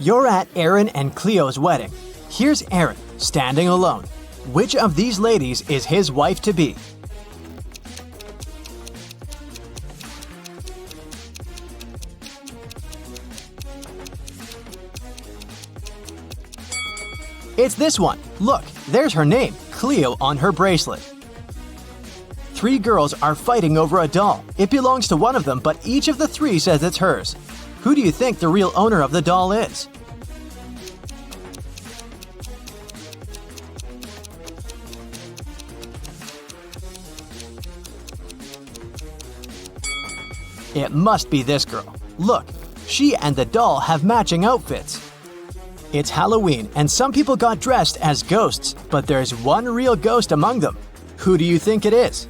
You're at Aaron and Cleo's wedding. Here's Aaron, standing alone. Which of these ladies is his wife-to-be? It's this one. Look, there's her name, Cleo, on her bracelet. 3 girls are fighting over a doll. It belongs to one of them, but each of the 3 says it's hers. Who do you think the real owner of the doll is? It must be this girl. Look, she and the doll have matching outfits. It's Halloween, and some people got dressed as ghosts, but there's one real ghost among them. Who do you think it is?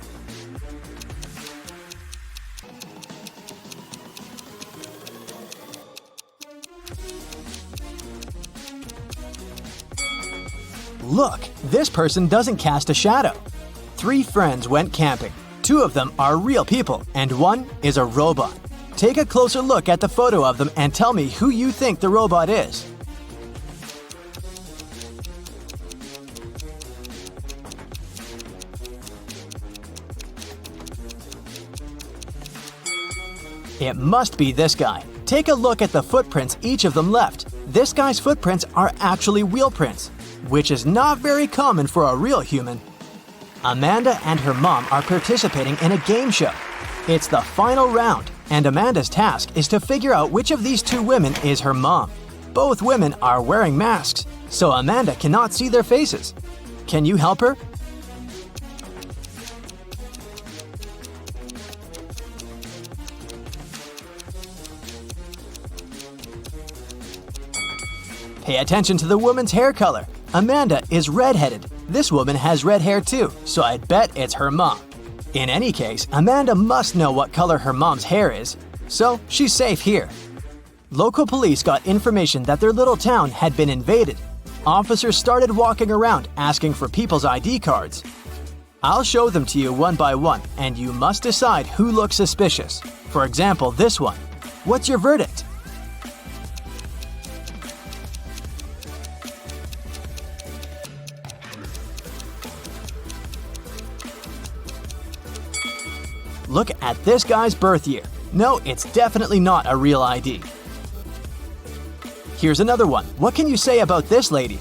Look, this person doesn't cast a shadow. 3 friends went camping. 2 of them are real people, and 1 is a robot. Take a closer look at the photo of them and tell me who you think the robot is. It must be this guy. Take a look at the footprints each of them left. This guy's footprints are actually wheel prints, which is not very common for a real human. Amanda and her mom are participating in a game show. It's the final round, and Amanda's task is to figure out which of these 2 women is her mom. Both women are wearing masks, so Amanda cannot see their faces. Can you help her? Pay attention to the woman's hair color. Amanda is redheaded. This woman has red hair too, so I'd bet it's her mom. In any case, Amanda must know what color her mom's hair is, so she's safe here. Local police got information that their little town had been invaded. Officers started walking around asking for people's ID cards. I'll show them to you one by one, and you must decide who looks suspicious. For example, this one. What's your verdict? Look at this guy's birth year. No, it's definitely not a real ID. Here's another one. What can you say about this lady?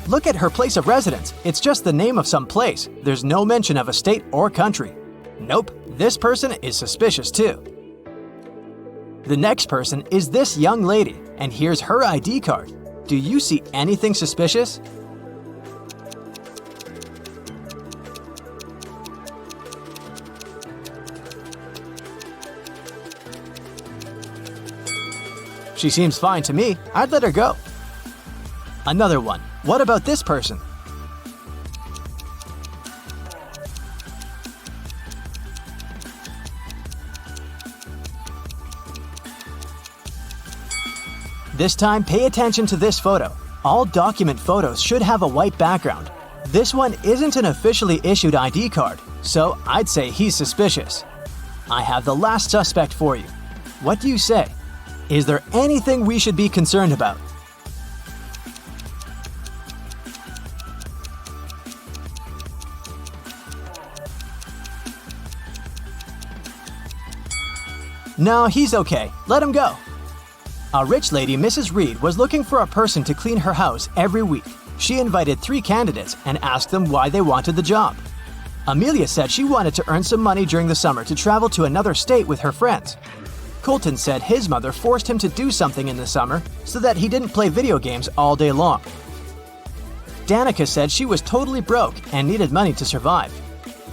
Look at her place of residence. It's just the name of some place. There's no mention of a state or country. Nope, this person is suspicious too. The next person is this young lady, and here's her ID card. Do you see anything suspicious? She seems fine to me. I'd let her go. Another one. What about this person? This time, pay attention to this photo. All document photos should have a white background. This one isn't an officially issued ID card, so I'd say he's suspicious. I have the last suspect for you. What do you say? Is there anything we should be concerned about? No, he's okay. Let him go. A rich lady, Mrs. Reed, was looking for a person to clean her house every week. She invited 3 candidates and asked them why they wanted the job. Amelia said she wanted to earn some money during the summer to travel to another state with her friends. Colton said his mother forced him to do something in the summer so that he didn't play video games all day long. Danica said she was totally broke and needed money to survive.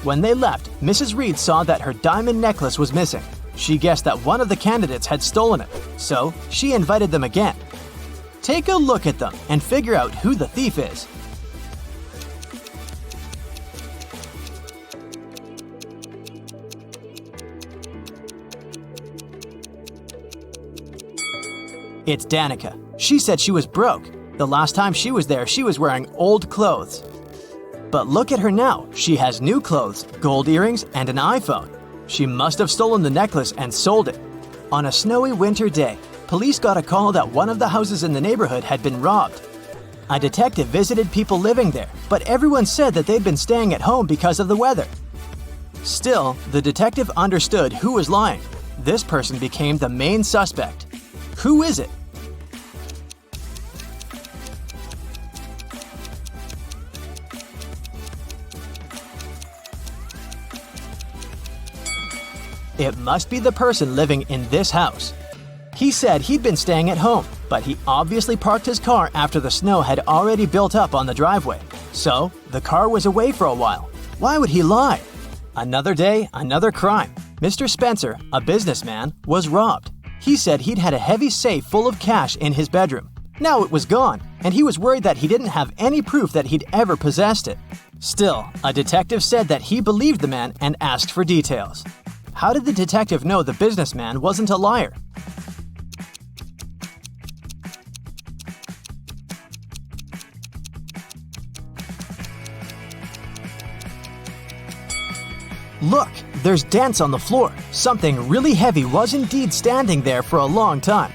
When they left, Mrs. Reed saw that her diamond necklace was missing. She guessed that one of the candidates had stolen it, so she invited them again. Take a look at them and figure out who the thief is. It's Danica. She said she was broke. The last time she was there, she was wearing old clothes. But look at her now. She has new clothes, gold earrings, and an iPhone. She must have stolen the necklace and sold it. On a snowy winter day, police got a call that one of the houses in the neighborhood had been robbed. A detective visited people living there, but everyone said that they'd been staying at home because of the weather. Still, the detective understood who was lying. This person became the main suspect. Who is it? It must be the person living in this house. He said he'd been staying at home, but he obviously parked his car after the snow had already built up on the driveway. So, the car was away for a while. Why would he lie? Another day, another crime. Mr. Spencer, a businessman, was robbed. He said he'd had a heavy safe full of cash in his bedroom. Now it was gone, and he was worried that he didn't have any proof that he'd ever possessed it. Still, a detective said that he believed the man and asked for details. How did the detective know the businessman wasn't a liar? Look, there's dents on the floor. Something really heavy was indeed standing there for a long time.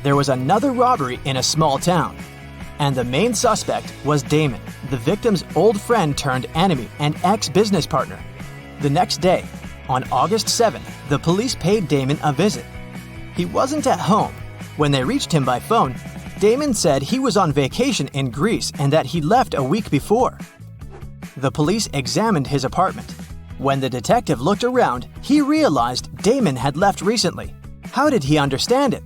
There was another robbery in a small town, and the main suspect was Damon, the victim's old friend turned enemy and ex-business partner. The next day, on August 7th, the police paid Damon a visit. He wasn't at home. When they reached him by phone, Damon said he was on vacation in Greece and that he left a week before. The police examined his apartment. When the detective looked around, he realized Damon had left recently. How did he understand it?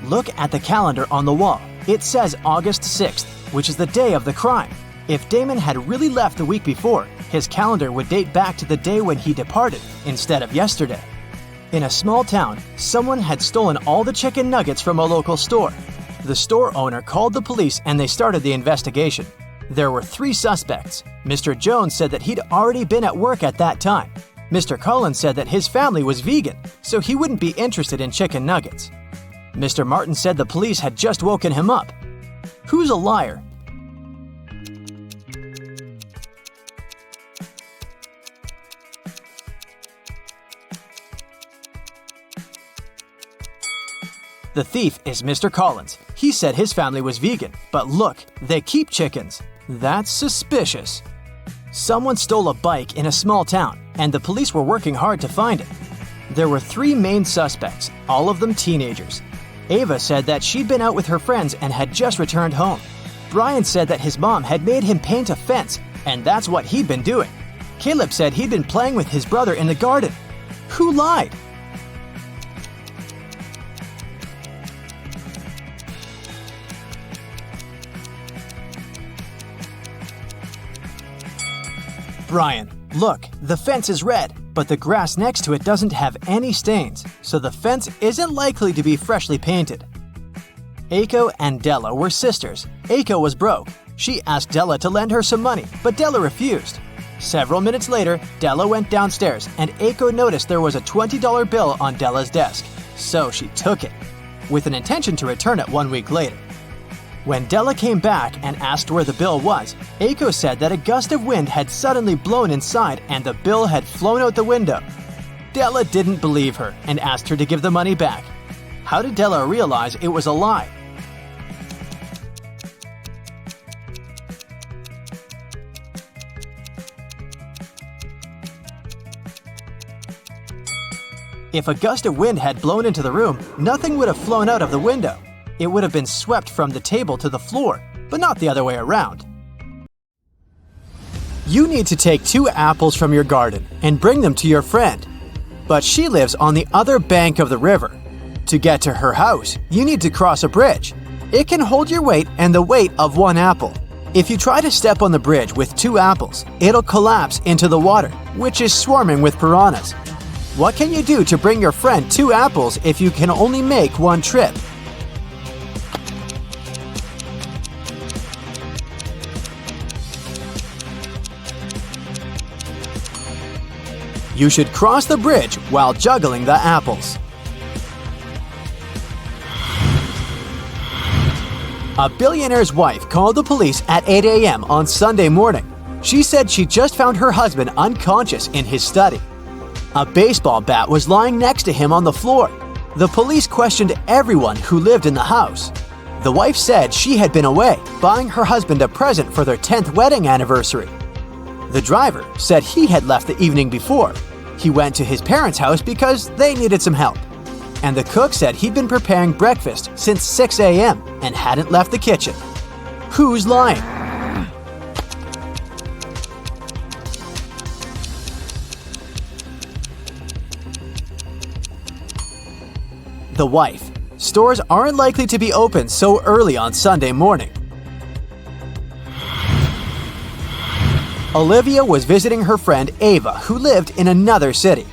Look at the calendar on the wall. It says August 6th, which is the day of the crime. If Damon had really left the week before, his calendar would date back to the day when he departed instead of yesterday. In a small town, someone had stolen all the chicken nuggets from a local store. The store owner called the police and they started the investigation. There were 3 suspects. Mr. Jones said that he'd already been at work at that time. Mr. Collins said that his family was vegan, so he wouldn't be interested in chicken nuggets. Mr. Martin said the police had just woken him up. Who's a liar? The thief is Mr. Collins. He said his family was vegan, but look, they keep chickens. That's suspicious. Someone stole a bike in a small town, and the police were working hard to find it. There were 3 main suspects, all of them teenagers. Ava said that she'd been out with her friends and had just returned home. Brian said that his mom had made him paint a fence, and that's what he'd been doing. Caleb said he'd been playing with his brother in the garden. Who lied? Brian, look, the fence is red, but the grass next to it doesn't have any stains, so the fence isn't likely to be freshly painted. Aiko and Della were sisters. Aiko was broke. She asked Della to lend her some money, but Della refused. Several minutes later, Della went downstairs, and Aiko noticed there was a $20 bill on Della's desk, so she took it, with an intention to return it 1 week later. When Della came back and asked where the bill was, Aiko said that a gust of wind had suddenly blown inside and the bill had flown out the window. Della didn't believe her and asked her to give the money back. How did Della realize it was a lie? If a gust of wind had blown into the room, nothing would have flown out of the window. It would have been swept from the table to the floor, but not the other way around. You need to take 2 apples from your garden and bring them to your friend, but she lives on the other bank of the river. To get to her house, you need to cross a bridge. It can hold your weight and the weight of 1 apple. If you try to step on the bridge with 2 apples, it'll collapse into the water, which is swarming with piranhas. What can you do to bring your friend 2 apples if you can only make 1 trip? You should cross the bridge while juggling the apples. A billionaire's wife called the police at 8 a.m. on Sunday morning. She said she just found her husband unconscious in his study. A baseball bat was lying next to him on the floor. The police questioned everyone who lived in the house. The wife said she had been away, buying her husband a present for their 10th wedding anniversary. The driver said he had left the evening before. He went to his parents' house because they needed some help. And the cook said he'd been preparing breakfast since 6 a.m. and hadn't left the kitchen. Who's lying? The wife. Stores aren't likely to be open so early on Sunday morning. Olivia was visiting her friend Ava, who lived in another city.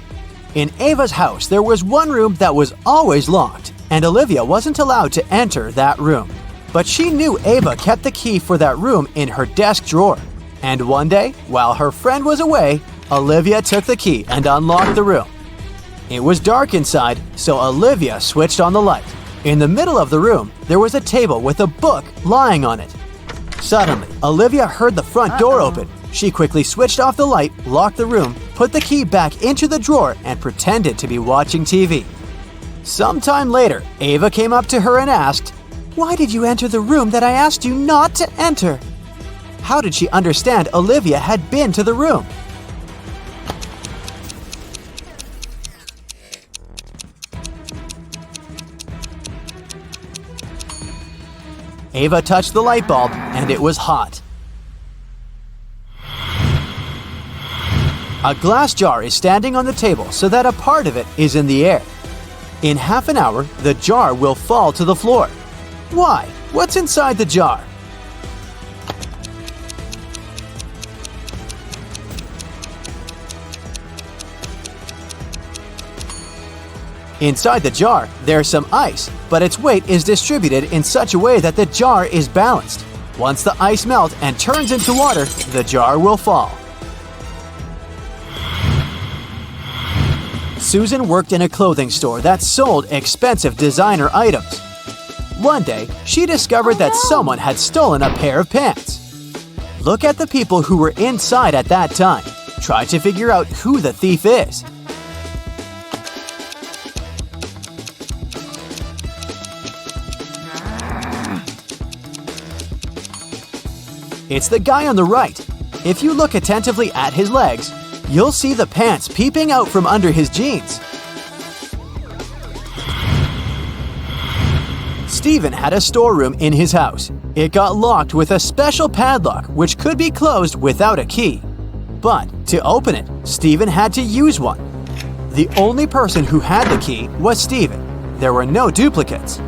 In Ava's house, there was one room that was always locked, and Olivia wasn't allowed to enter that room. But she knew Ava kept the key for that room in her desk drawer. And one day, while her friend was away, Olivia took the key and unlocked the room. It was dark inside, so Olivia switched on the light. In the middle of the room, there was a table with a book lying on it. Suddenly, Olivia heard the front door open. She quickly switched off the light, locked the room, put the key back into the drawer, and pretended to be watching TV. Sometime later, Ava came up to her and asked, "Why did you enter the room that I asked you not to enter?" How did she understand Olivia had been to the room? Ava touched the light bulb, and it was hot. A glass jar is standing on the table so that a part of it is in the air. In half an hour, the jar will fall to the floor. Why? What's inside the jar? Inside the jar, there's some ice, but its weight is distributed in such a way that the jar is balanced. Once the ice melts and turns into water, the jar will fall. Susan worked in a clothing store that sold expensive designer items. One day, she discovered that someone had stolen a pair of pants. Look at the people who were inside at that time. Try to figure out who the thief is. It's the guy on the right. If you look attentively at his legs, you'll see the pants peeping out from under his jeans. Stephen had a storeroom in his house. It got locked with a special padlock which could be closed without a key. But to open it, Stephen had to use one. The only person who had the key was Stephen. There were no duplicates.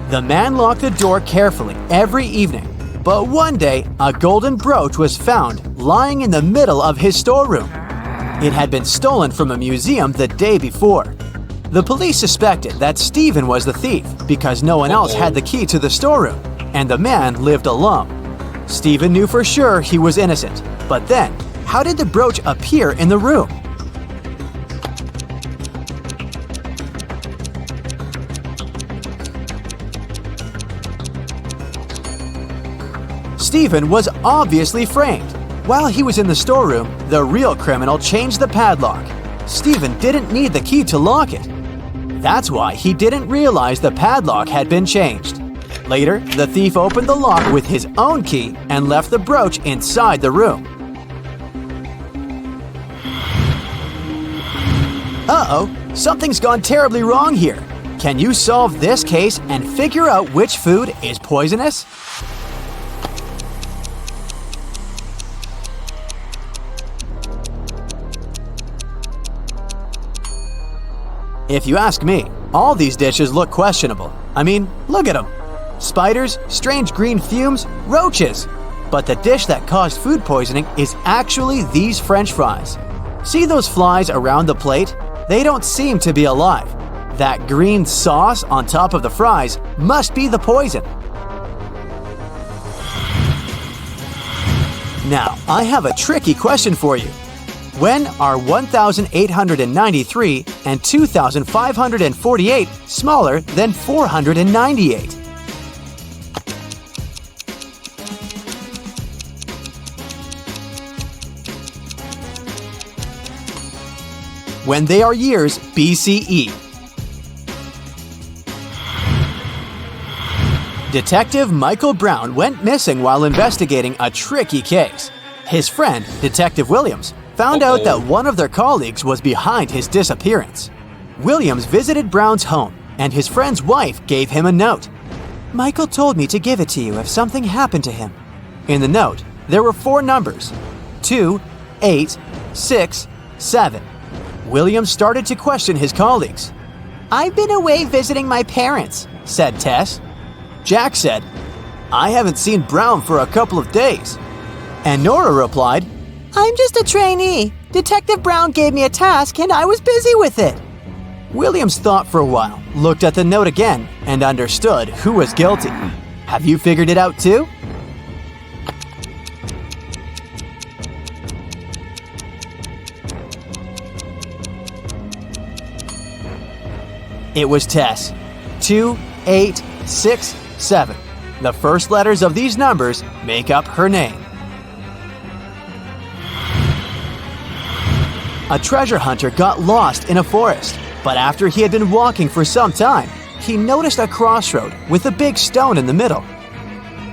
The man locked the door carefully every evening. But one day, a golden brooch was found lying in the middle of his storeroom. It had been stolen from a museum the day before. The police suspected that Stephen was the thief because no one else had the key to the storeroom, and the man lived alone. Stephen knew for sure he was innocent. But then, how did the brooch appear in the room? Stephen was obviously framed. While he was in the storeroom, the real criminal changed the padlock. Stephen didn't need the key to lock it. That's why he didn't realize the padlock had been changed. Later, the thief opened the lock with his own key and left the brooch inside the room. Uh-oh, something's gone terribly wrong here. Can you solve this case and figure out which food is poisonous? If you ask me, all these dishes look questionable. I mean, look at them. Spiders, strange green fumes, roaches. But the dish that caused food poisoning is actually these French fries. See those flies around the plate? They don't seem to be alive. That green sauce on top of the fries must be the poison. Now, I have a tricky question for you. When are 1,893 and 2,548 smaller than 498? When they are years BCE. Detective Michael Brown went missing while investigating a tricky case. His friend, Detective Williams, found out that one of their colleagues was behind his disappearance. Williams visited Brown's home, and his friend's wife gave him a note. "Michael told me to give it to you if something happened to him." In the note, there were 4 numbers: 2, 8, 6, 7. Williams started to question his colleagues. "I've been away visiting my parents," said Tess. Jack said, "I haven't seen Brown for a couple of days." And Nora replied, "I'm just a trainee. Detective Brown gave me a task and I was busy with it." Williams thought for a while, looked at the note again, and understood who was guilty. Have you figured it out too? It was Tess. 2, 8, 6, 7. The first letters of these numbers make up her name. A treasure hunter got lost in a forest, but after he had been walking for some time, he noticed a crossroad with a big stone in the middle.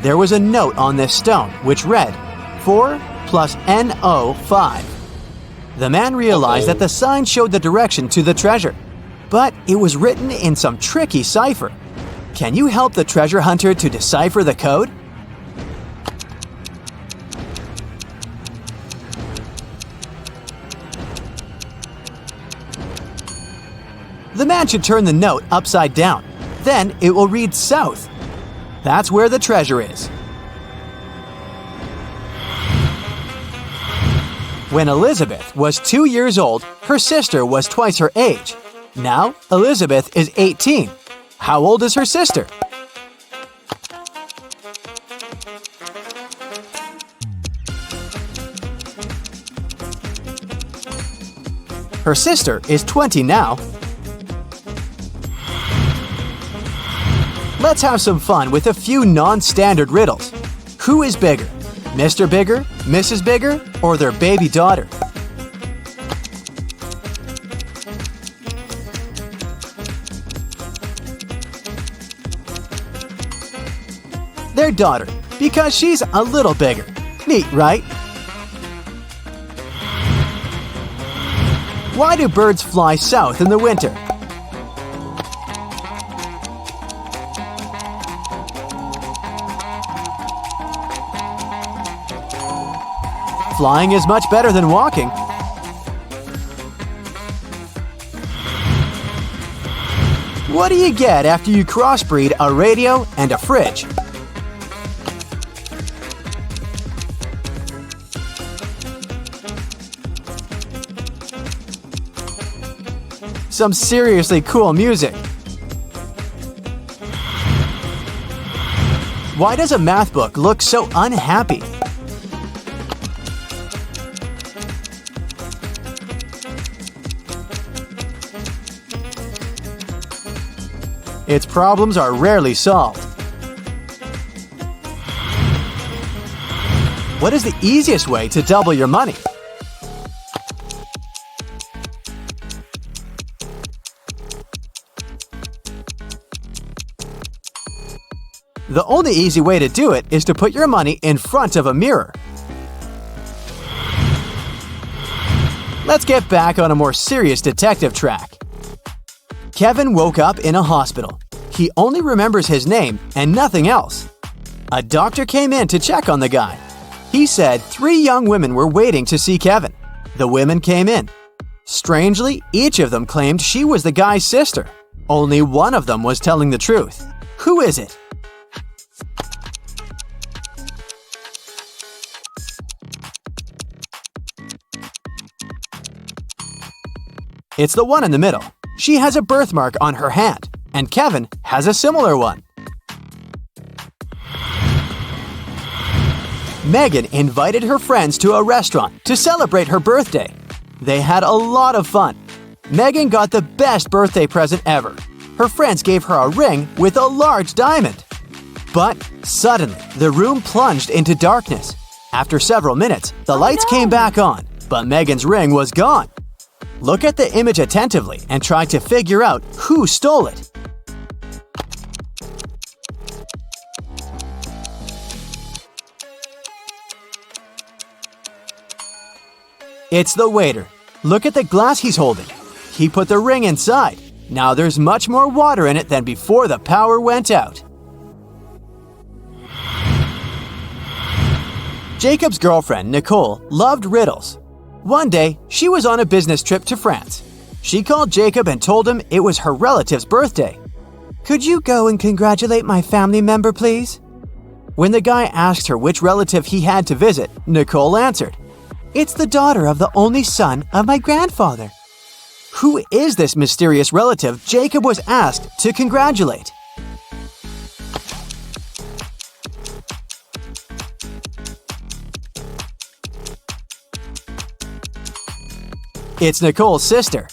There was a note on this stone which read, 4 plus NO 5. The man realized that the sign showed the direction to the treasure, but it was written in some tricky cipher. Can you help the treasure hunter to decipher the code? The man should turn the note upside down. Then it will read south. That's where the treasure is. When Elizabeth was 2 years old, her sister was twice her age. Now, Elizabeth is 18. How old is her sister? Her sister is 20 now. Let's have some fun with a few non-standard riddles. Who is bigger? Mr. Bigger, Mrs. Bigger, or their baby daughter? Their daughter, because she's a little bigger. Neat, right? Why do birds fly south in the winter? Flying is much better than walking. What do you get after you crossbreed a radio and a fridge? Some seriously cool music. Why does a math book look so unhappy? Its problems are rarely solved. What is the easiest way to double your money? The only easy way to do it is to put your money in front of a mirror. Let's get back on a more serious detective track. Kevin woke up in a hospital. He only remembers his name and nothing else. A doctor came in to check on the guy. He said 3 young women were waiting to see Kevin. The women came in. Strangely, each of them claimed she was the guy's sister. Only one of them was telling the truth. Who is it? It's the one in the middle. She has a birthmark on her hand, and Kevin has a similar one. Megan invited her friends to a restaurant to celebrate her birthday. They had a lot of fun. Megan got the best birthday present ever. Her friends gave her a ring with a large diamond. But suddenly, the room plunged into darkness. After several minutes, the lights came back on, but Megan's ring was gone. Look at the image attentively and try to figure out who stole it. It's the waiter. Look at the glass he's holding. He put the ring inside. Now there's much more water in it than before the power went out. Jacob's girlfriend, Nicole, loved riddles. One day, she was on a business trip to France. She called Jacob and told him it was her relative's birthday. "Could you go and congratulate my family member, please?" When the guy asked her which relative he had to visit, Nicole answered, "It's the daughter of the only son of my grandfather." Who is this mysterious relative Jacob was asked to congratulate? It's Nicole's sister.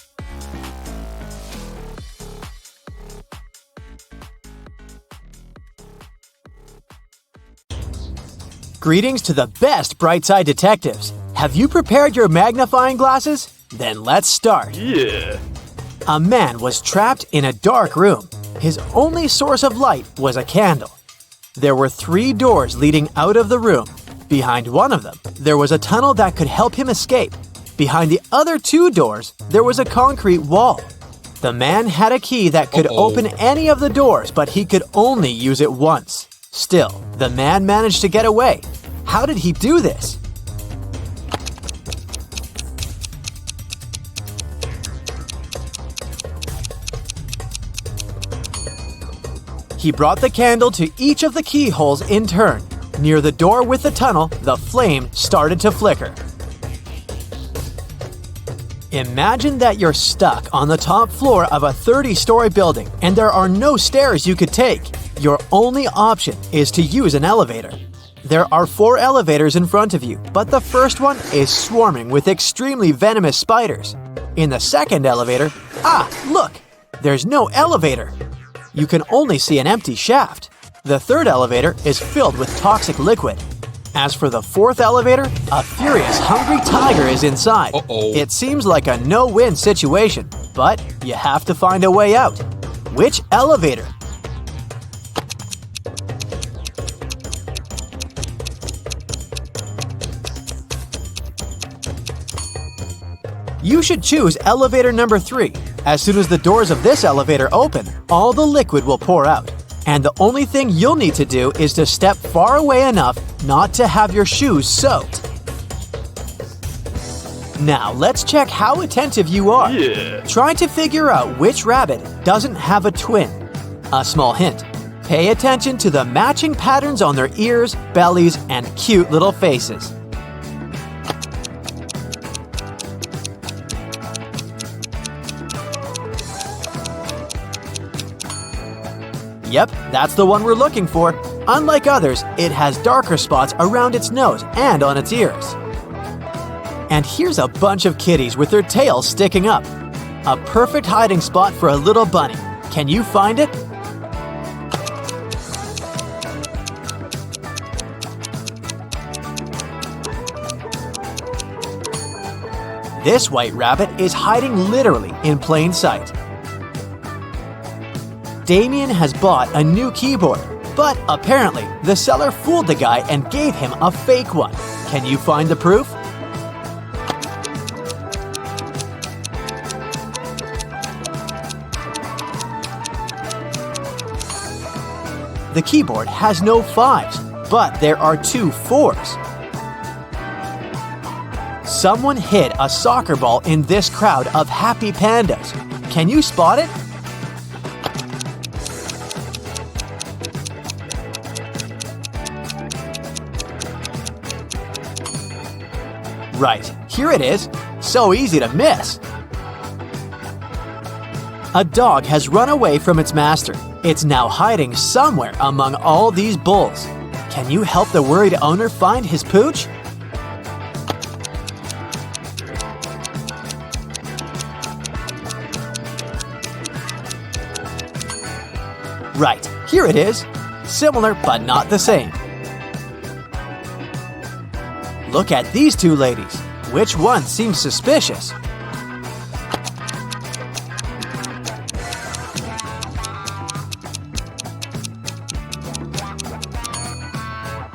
Greetings to the best Brightside detectives. Have you prepared your magnifying glasses? Then let's start. Yeah. A man was trapped in a dark room. His only source of light was a candle. There were 3 doors leading out of the room. Behind one of them, there was a tunnel that could help him escape. Behind the other 2 doors, there was a concrete wall. The man had a key that could open any of the doors, but he could only use it once. Still, the man managed to get away. How did he do this? He brought the candle to each of the keyholes in turn. Near the door with the tunnel, the flame started to flicker. Imagine that you're stuck on the top floor of a 30-story building and there are no stairs you could take. Your only option is to use an elevator. There are 4 elevators in front of you, but the first one is swarming with extremely venomous spiders. In the second elevator, look! There's no elevator. You can only see an empty shaft. The third elevator is filled with toxic liquid. As for the 4th elevator, a furious, hungry tiger is inside. It seems like a no-win situation, but you have to find a way out. Which elevator? You should choose elevator number 3. As soon as the doors of this elevator open, all the liquid will pour out. And the only thing you'll need to do is to step far away enough not to have your shoes soaked. Now let's check how attentive you are. Yeah. Try to figure out which rabbit doesn't have a twin. A small hint. Pay attention to the matching patterns on their ears, bellies, and cute little faces. Yep, that's the one we're looking for. Unlike others, it has darker spots around its nose and on its ears. And here's a bunch of kitties with their tails sticking up. A perfect hiding spot for a little bunny. Can you find it? This white rabbit is hiding literally in plain sight. Damien has bought a new keyboard, but apparently the seller fooled the guy and gave him a fake one. Can you find the proof? The keyboard has no 5s, but there are 2 4s. Someone hid a soccer ball in this crowd of happy pandas. Can you spot it? Right, here it is. So easy to miss. A dog has run away from its master. It's now hiding somewhere among all these bulls. Can you help the worried owner find his pooch? Right, here it is. Similar but not the same. Look at these two ladies. Which one seems suspicious?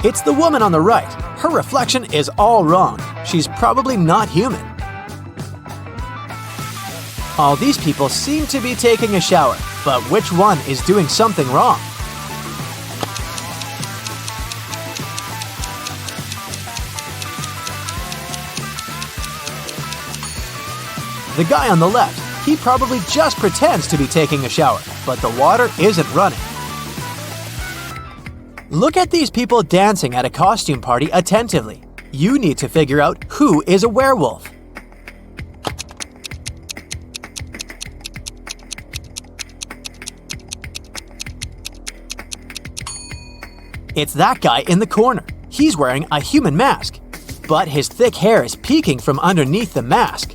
It's the woman on the right. Her reflection is all wrong. She's probably not human. All these people seem to be taking a shower, but which one is doing something wrong? The guy on the left, he probably just pretends to be taking a shower, but the water isn't running. Look at these people dancing at a costume party attentively. You need to figure out who is a werewolf. It's that guy in the corner. He's wearing a human mask, but his thick hair is peeking from underneath the mask.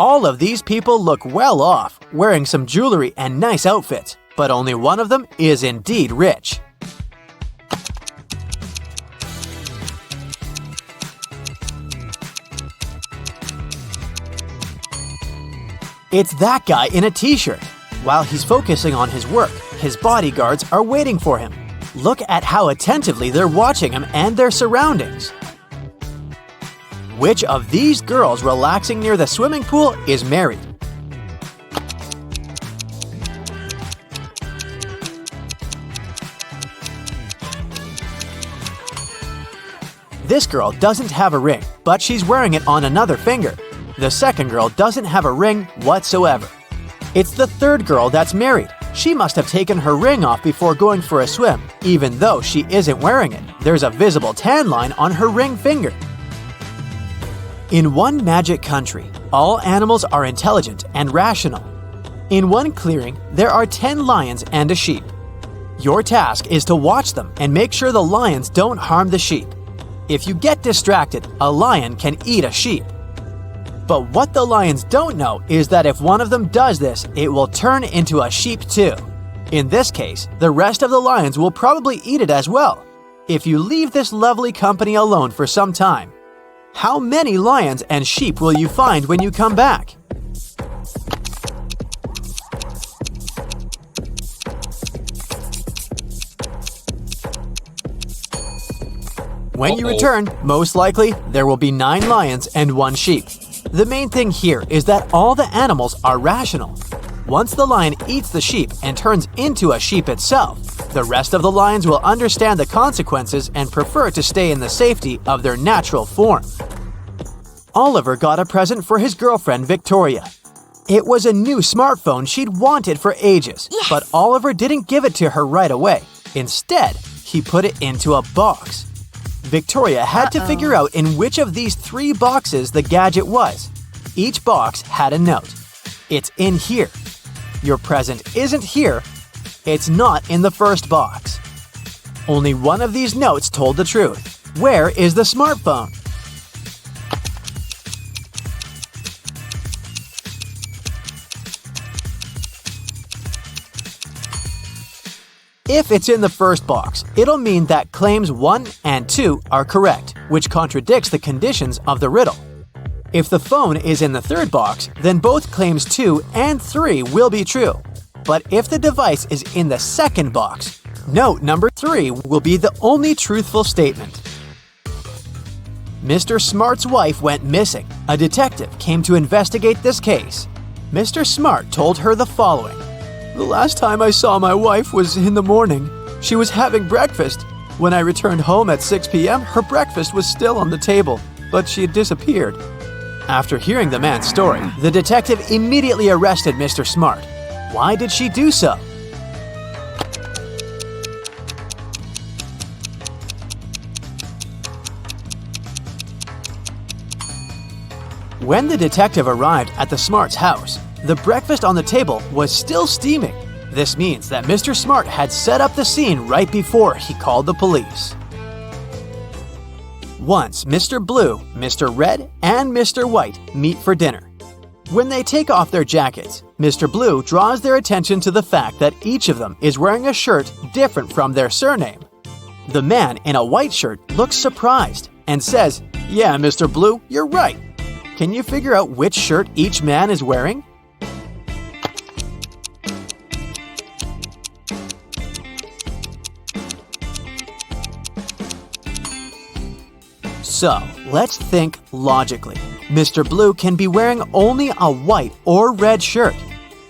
All of these people look well off, wearing some jewelry and nice outfits, but only one of them is indeed rich. It's that guy in a t-shirt. While he's focusing on his work, his bodyguards are waiting for him. Look at how attentively they're watching him and their surroundings. Which of these girls relaxing near the swimming pool is married? This girl doesn't have a ring, but she's wearing it on another finger. The second girl doesn't have a ring whatsoever. It's the third girl that's married. She must have taken her ring off before going for a swim, even though she isn't wearing it. There's a visible tan line on her ring finger. In one magic country, all animals are intelligent and rational. In one clearing, there are 10 lions and a sheep. Your task is to watch them and make sure the lions don't harm the sheep. If you get distracted, a lion can eat a sheep. But what the lions don't know is that if one of them does this, it will turn into a sheep too. In this case, the rest of the lions will probably eat it as well. If you leave this lovely company alone for some time, how many lions and sheep will you find when you come back? When you return, most likely, there will be 9 lions and 1 sheep. The main thing here is that all the animals are rational. Once the lion eats the sheep and turns into a sheep itself, the rest of the lions will understand the consequences and prefer to stay in the safety of their natural form. Oliver got a present for his girlfriend Victoria. It was a new smartphone she'd wanted for ages, but Oliver didn't give it to her right away. Instead, he put it into a box. Victoria had to figure out in which of these 3 boxes the gadget was. Each box had a note. It's in here. Your present isn't here. It's not in the first box. Only one of these notes told the truth. Where is the smartphone? If it's in the first box, it'll mean that claims 1 and 2 are correct, which contradicts the conditions of the riddle. If the phone is in the third box, then both claims 2 and 3 will be true. But if the device is in the second box, note number 3 will be the only truthful statement. Mr. Smart's wife went missing. A detective came to investigate this case. Mr. Smart told her the following. The last time I saw my wife was in the morning. She was having breakfast. When I returned home at 6 p.m., her breakfast was still on the table, but she had disappeared. After hearing the man's story, the detective immediately arrested Mr. Smart. Why did she do so? When the detective arrived at the Smart's house, the breakfast on the table was still steaming. This means that Mr. Smart had set up the scene right before he called the police. Once Mr. Blue, Mr. Red, and Mr. White meet for dinner. When they take off their jackets, Mr. Blue draws their attention to the fact that each of them is wearing a shirt different from their surname. The man in a white shirt looks surprised and says, "Yeah, Mr. Blue, you're right. Can you figure out which shirt each man is wearing?" So, let's think logically. Mr. Blue can be wearing only a white or red shirt,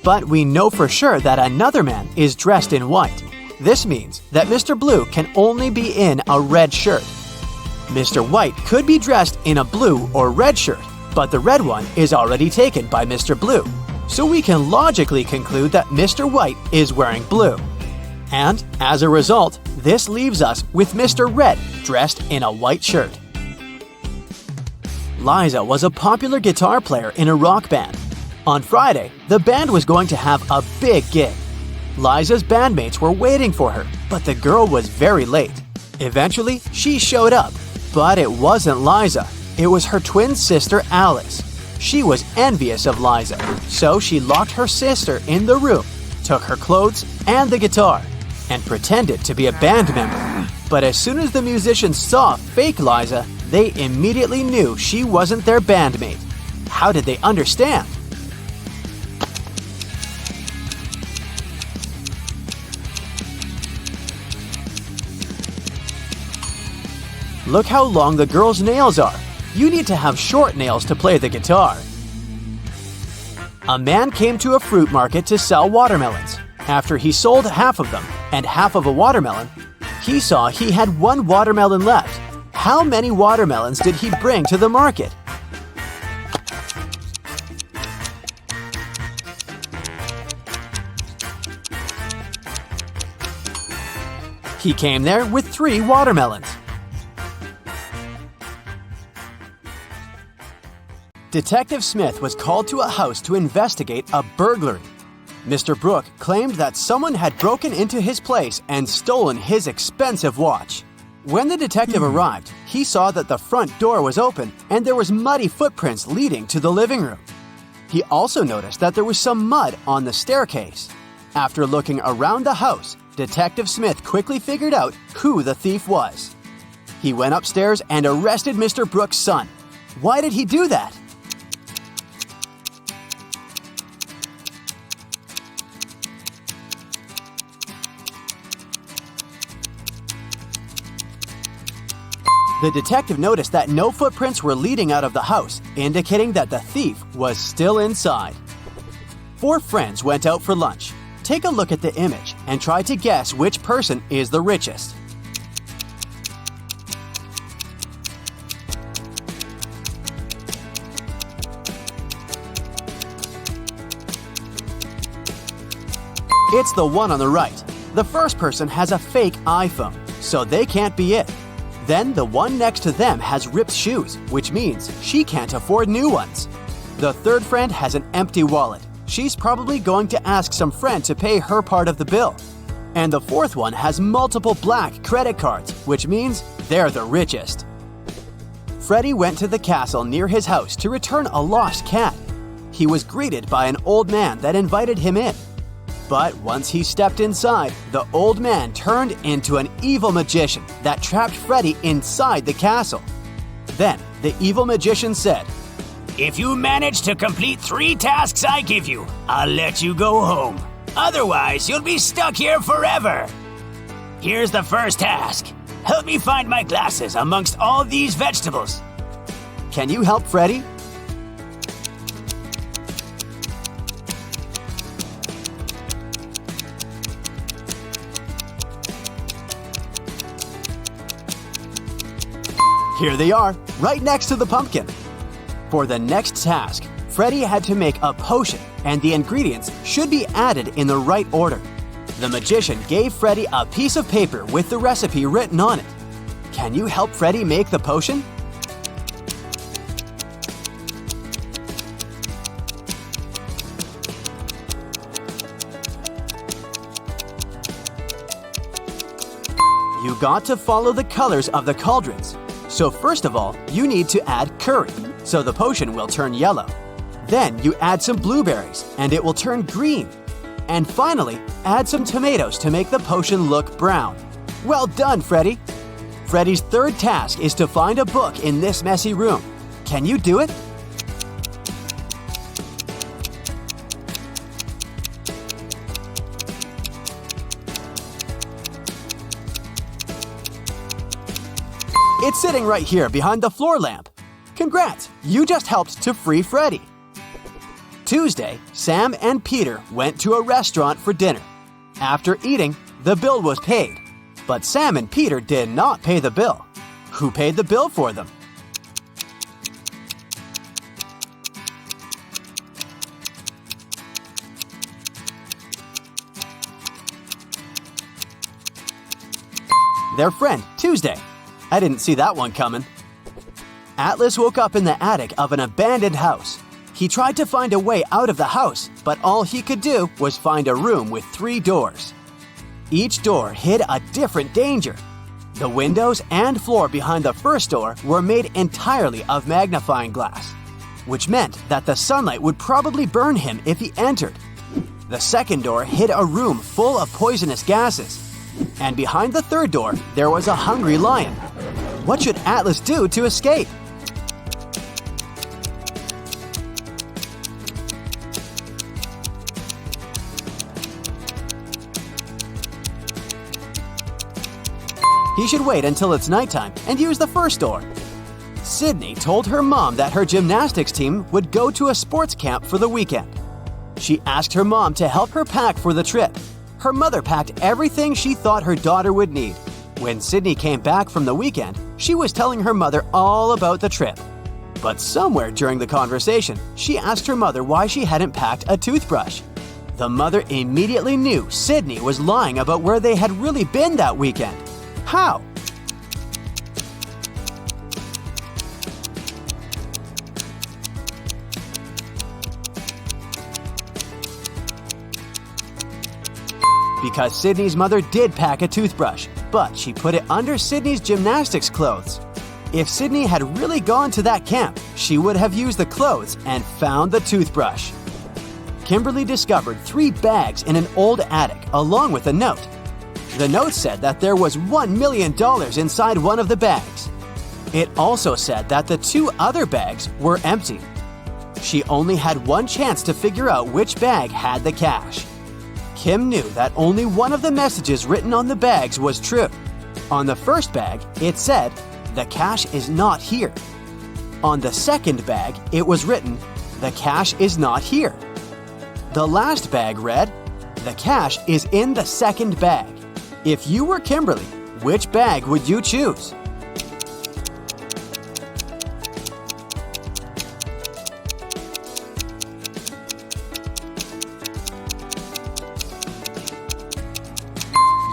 but we know for sure that another man is dressed in white. This means that Mr. Blue can only be in a red shirt. Mr. White could be dressed in a blue or red shirt, but the red one is already taken by Mr. Blue. So we can logically conclude that Mr. White is wearing blue. And as a result, this leaves us with Mr. Red dressed in a white shirt. Liza was a popular guitar player in a rock band. On Friday, the band was going to have a big gig. Liza's bandmates were waiting for her, but the girl was very late. Eventually, she showed up, but it wasn't Liza. It was her twin sister, Alice. She was envious of Liza, so she locked her sister in the room, took her clothes and the guitar, and pretended to be a band member. But as soon as the musicians saw fake Liza, they immediately knew she wasn't their bandmate. How did they understand? Look how long the girl's nails are. You need to have short nails to play the guitar. A man came to a fruit market to sell watermelons. After he sold half of them and half of a watermelon, he saw he had one watermelon left. How many watermelons did he bring to the market? He came there with 3 watermelons. Detective Smith was called to a house to investigate a burglary. Mr. Brooke claimed that someone had broken into his place and stolen his expensive watch. When the detective arrived, he saw that the front door was open and there was muddy footprints leading to the living room. He also noticed that there was some mud on the staircase. After looking around the house, Detective Smith quickly figured out who the thief was. He went upstairs and arrested Mr. Brooke's son. Why did he do that? The detective noticed that no footprints were leading out of the house, indicating that the thief was still inside. 4 friends went out for lunch. Take a look at the image and try to guess which person is the richest. It's the one on the right. The first person has a fake iPhone, so they can't be it. Then the one next to them has ripped shoes, which means she can't afford new ones. The third friend has an empty wallet. She's probably going to ask some friend to pay her part of the bill. And the fourth one has multiple black credit cards, which means they're the richest. Freddy went to the castle near his house to return a lost cat. He was greeted by an old man that invited him in. But once he stepped inside, the old man turned into an evil magician that trapped Freddy inside the castle. Then the evil magician said, "If you manage to complete 3 tasks I give you, I'll let you go home. Otherwise, you'll be stuck here forever. Here's the first task. Help me find my glasses amongst all these vegetables." Can you help Freddy? Here they are, right next to the pumpkin. For the next task, Freddy had to make a potion, and the ingredients should be added in the right order. The magician gave Freddy a piece of paper with the recipe written on it. Can you help Freddy make the potion? You got to follow the colors of the cauldrons. So first of all, you need to add curry, so the potion will turn yellow. Then you add some blueberries and it will turn green. And finally, add some tomatoes to make the potion look brown. Well done, Freddy! Freddy's third task is to find a book in this messy room. Can you do it? It's sitting right here behind the floor lamp. Congrats, you just helped to free Freddy. Tuesday, Sam and Peter went to a restaurant for dinner. After eating, the bill was paid. But Sam and Peter did not pay the bill. Who paid the bill for them? Their friend, Tuesday. I didn't see that one coming. Atlas woke up in the attic of an abandoned house. He tried to find a way out of the house, but all he could do was find a room with 3 doors. Each door hid a different danger. The windows and floor behind the first door were made entirely of magnifying glass, which meant that the sunlight would probably burn him if he entered. The second door hid a room full of poisonous gases. And behind the third door, there was a hungry lion. What should Atlas do to escape? He should wait until it's nighttime and use the first door. Sydney told her mom that her gymnastics team would go to a sports camp for the weekend. She asked her mom to help her pack for the trip. Her mother packed everything she thought her daughter would need. When Sydney came back from the weekend, she was telling her mother all about the trip. But somewhere during the conversation, she asked her mother why she hadn't packed a toothbrush. The mother immediately knew Sydney was lying about where they had really been that weekend. How? Because Sydney's mother did pack a toothbrush, but she put it under Sydney's gymnastics clothes. If Sydney had really gone to that camp, she would have used the clothes and found the toothbrush. Kimberly discovered 3 bags in an old attic along with a note. The note said that there was $1 million inside one of the bags. It also said that the 2 other bags were empty. She only had one chance to figure out which bag had the cash. Kim knew that only one of the messages written on the bags was true. On the first bag, it said, "The cash is not here." On the second bag, it was written, "The cash is not here." The last bag read, "The cash is in the second bag." If you were Kimberly, which bag would you choose?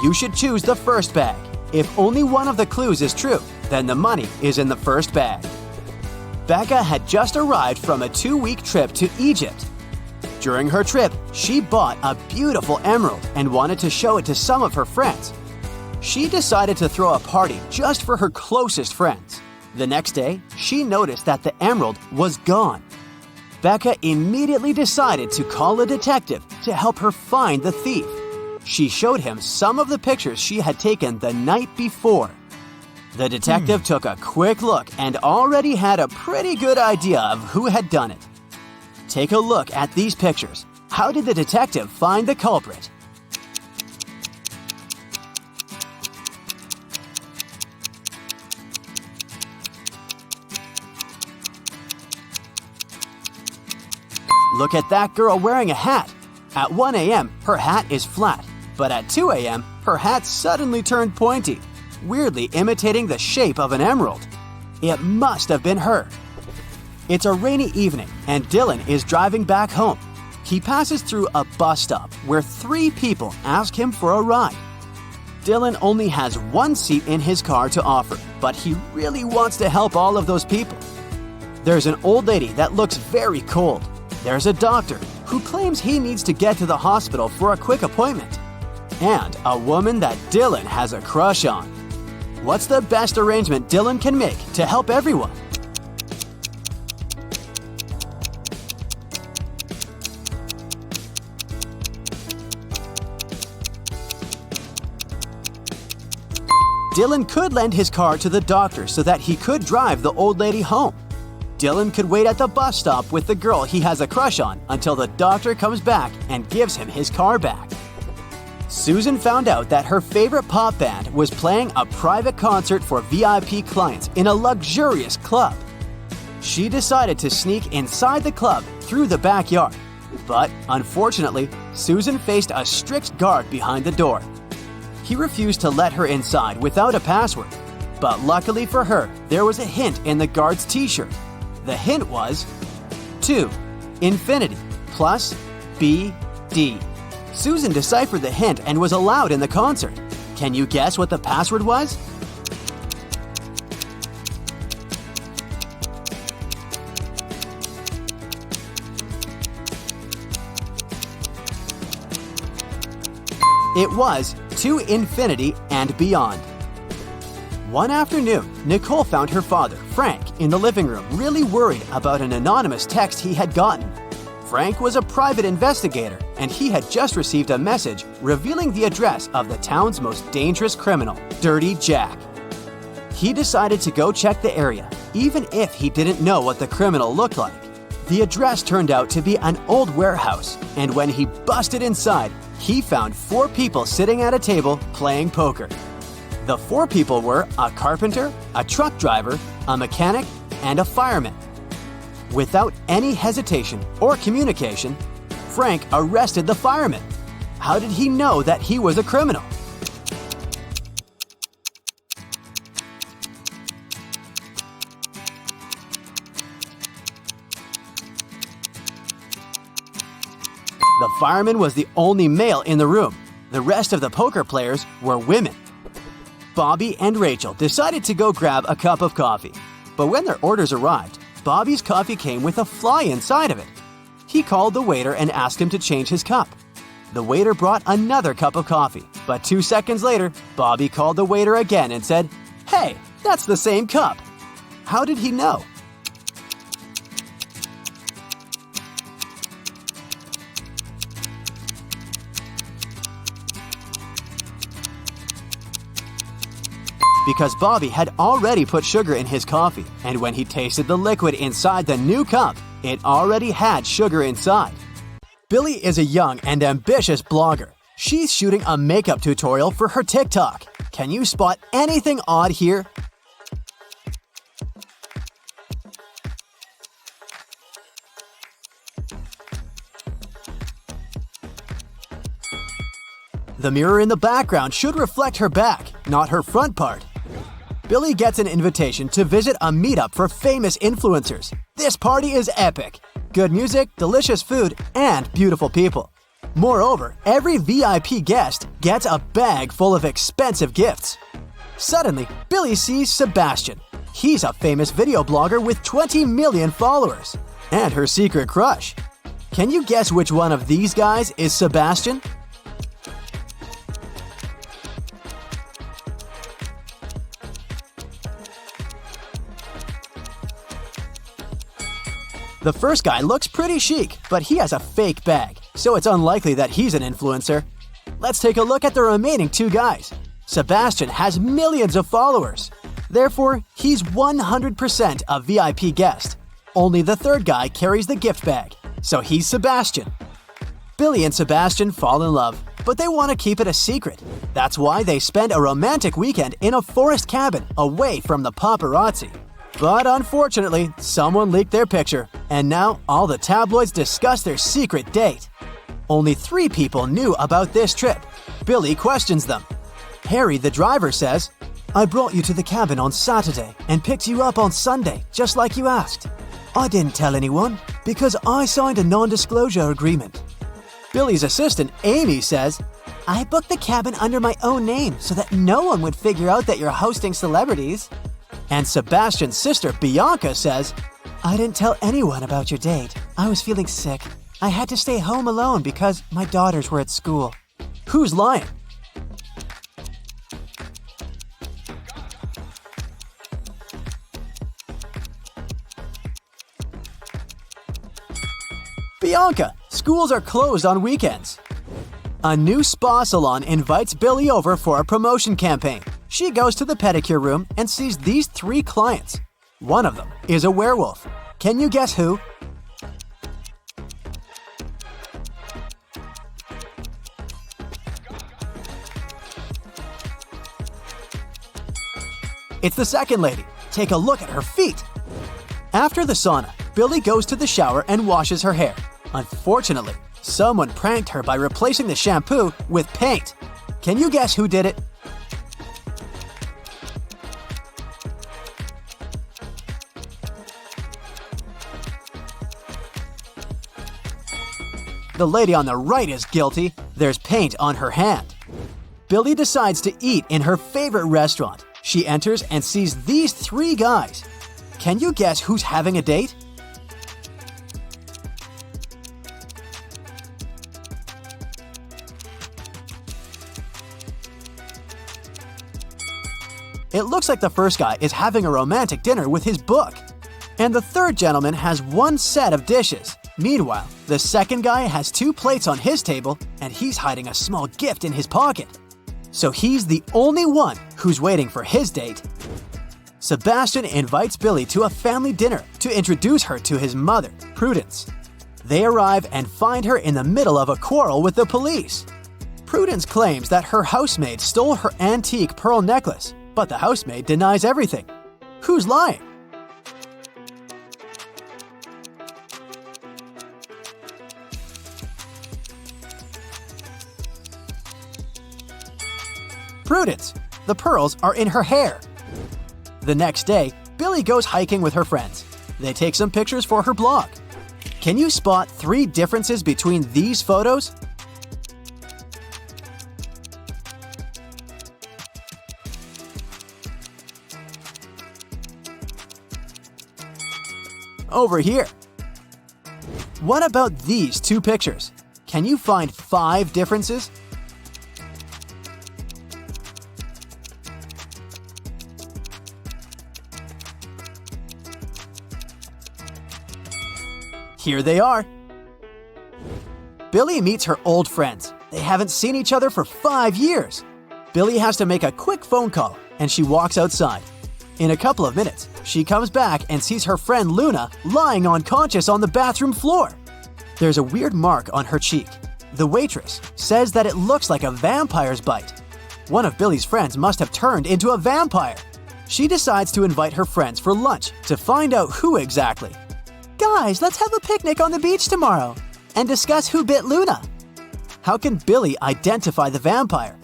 You should choose the first bag. If only one of the clues is true, then the money is in the first bag. Becca had just arrived from a 2-week trip to Egypt. During her trip, she bought a beautiful emerald and wanted to show it to some of her friends. She decided to throw a party just for her closest friends. The next day, she noticed that the emerald was gone. Becca immediately decided to call a detective to help her find the thief. She showed him some of the pictures she had taken the night before. The detective took a quick look and already had a pretty good idea of who had done it. Take a look at these pictures. How did the detective find the culprit? Look at that girl wearing a hat. At 1 a.m., her hat is flat, but at 2 a.m., her hat suddenly turned pointy, weirdly imitating the shape of an emerald. It must have been her. It's a rainy evening, and Dylan is driving back home. He passes through a bus stop where 3 people ask him for a ride. Dylan only has 1 seat in his car to offer, but he really wants to help all of those people. There's an old lady that looks very cold. There's a doctor who claims he needs to get to the hospital for a quick appointment. And a woman that Dylan has a crush on. What's the best arrangement Dylan can make to help everyone? Dylan could lend his car to the doctor so that he could drive the old lady home. Dylan could wait at the bus stop with the girl he has a crush on until the doctor comes back and gives him his car back. Susan found out that her favorite pop band was playing a private concert for VIP clients in a luxurious club. She decided to sneak inside the club through the backyard. But unfortunately, Susan faced a strict guard behind the door. He refused to let her inside without a password. But luckily for her, there was a hint in the guard's t-shirt. The hint was 2, infinity, plus BD. Susan deciphered the hint and was allowed in the concert. Can you guess what the password was? It was to infinity and beyond. One afternoon, Nicole found her father, Frank, in the living room, really worried about an anonymous text he had gotten. Frank was a private investigator, and he had just received a message revealing the address of the town's most dangerous criminal, Dirty Jack. He decided to go check the area, even if he didn't know what the criminal looked like. The address turned out to be an old warehouse, and when he busted inside, he found 4 people sitting at a table playing poker. The 4 people were a carpenter, a truck driver, a mechanic, and a fireman. Without any hesitation or communication, Frank arrested the fireman. How did he know that he was a criminal? The fireman was the only male in the room. The rest of the poker players were women. Bobby and Rachel decided to go grab a cup of coffee. But when their orders arrived, Bobby's coffee came with a fly inside of it. He called the waiter and asked him to change his cup. The waiter brought another cup of coffee, but 2 seconds later, Bobby called the waiter again and said, "Hey, that's the same cup." How did he know? Because Bobby had already put sugar in his coffee, and when he tasted the liquid inside the new cup, it already had sugar inside. Billy is a young and ambitious blogger. She's shooting a makeup tutorial for her TikTok. Can you spot anything odd here? The mirror in the background should reflect her back, not her front part. Billy gets an invitation to visit a meetup for famous influencers. This party is epic. Good music, delicious food, and beautiful people. Moreover, every VIP guest gets a bag full of expensive gifts. Suddenly, Billy sees Sebastian. He's a famous video blogger with 20 million followers. And her secret crush. Can you guess which one of these guys is Sebastian? The first guy looks pretty chic, but he has a fake bag, so it's unlikely that he's an influencer. Let's take a look at the remaining 2 guys. Sebastian has millions of followers. Therefore, he's 100% a VIP guest. Only the third guy carries the gift bag, so he's Sebastian. Billy and Sebastian fall in love, but they want to keep it a secret. That's why they spend a romantic weekend in a forest cabin away from the paparazzi. But unfortunately, someone leaked their picture, and now all the tabloids discuss their secret date. Only 3 people knew about this trip. Billy questions them. Harry, the driver, says, "I brought you to the cabin on Saturday and picked you up on Sunday, just like you asked. I didn't tell anyone because I signed a non-disclosure agreement." Billy's assistant, Amy, says, "I booked the cabin under my own name so that no one would figure out that you're hosting celebrities." And Sebastian's sister, Bianca, says, "I didn't tell anyone about your date. I was feeling sick. I had to stay home alone because my daughters were at school." Who's lying? Bianca, schools are closed on weekends. A new spa salon invites Billy over for a promotion campaign. She goes to the pedicure room and sees these 3 clients. One of them is a werewolf. Can you guess who? It's the second lady. Take a look at her feet. After the sauna, Billy goes to the shower and washes her hair. Unfortunately, someone pranked her by replacing the shampoo with paint. Can you guess who did it? The lady on the right is guilty. There's paint on her hand. Billy decides to eat in her favorite restaurant. She enters and sees these 3 guys. Can you guess who's having a date? It looks like the first guy is having a romantic dinner with his book. And the third gentleman has 1 set of dishes. Meanwhile, the second guy has 2 plates on his table and he's hiding a small gift in his pocket. So he's the only one who's waiting for his date. Sebastian invites Billy to a family dinner to introduce her to his mother, Prudence. They arrive and find her in the middle of a quarrel with the police. Prudence claims that her housemaid stole her antique pearl necklace, but the housemaid denies everything. Who's lying? Prudence. The pearls are in her hair. The next day, Billy goes hiking with her friends. They take some pictures for her blog. Can you spot 3 differences between these photos? Over here. What about these 2 pictures? Can you find 5 differences? Here they are. Billy meets her old friends. They haven't seen each other for 5 years. Billy has to make a quick phone call, and she walks outside. In a couple of minutes, she comes back and sees her friend Luna lying unconscious on the bathroom floor. There's a weird mark on her cheek. The waitress says that it looks like a vampire's bite. One of Billy's friends must have turned into a vampire. She decides to invite her friends for lunch to find out who exactly. Guys, let's have a picnic on the beach tomorrow and discuss who bit Luna. How can Billy identify the vampire?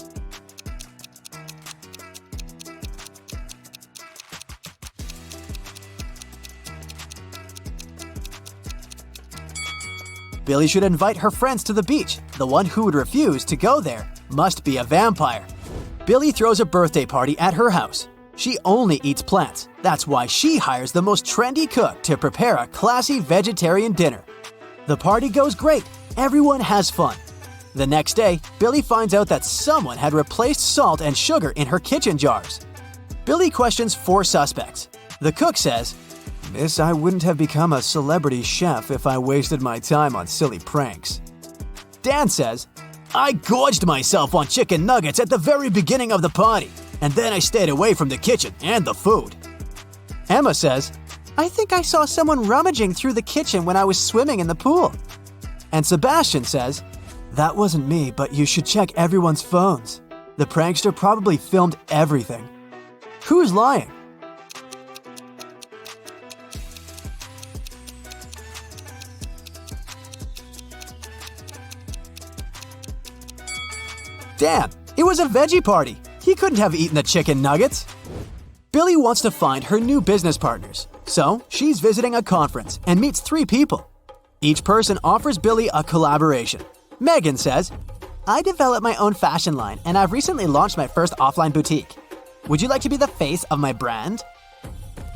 Billy should invite her friends to the beach. The one who would refuse to go there must be a vampire. Billy throws a birthday party at her house. She only eats plants. That's why she hires the most trendy cook to prepare a classy vegetarian dinner. The party goes great. Everyone has fun. The next day, Billy finds out that someone had replaced salt and sugar in her kitchen jars. Billy questions 4 suspects. The cook says, "Miss, I wouldn't have become a celebrity chef if I wasted my time on silly pranks." Dan says, "I gorged myself on chicken nuggets at the very beginning of the party, and then I stayed away from the kitchen and the food." Emma says, "I think I saw someone rummaging through the kitchen when I was swimming in the pool." And Sebastian says, "That wasn't me, but you should check everyone's phones. The prankster probably filmed everything." Who's lying? Dan, it was a veggie party. He couldn't have eaten the chicken nuggets. Billy wants to find her new business partners, so she's visiting a conference and meets 3 people. Each person offers Billy a collaboration. Megan says, "I developed my own fashion line and I've recently launched my first offline boutique. Would you like to be the face of my brand?"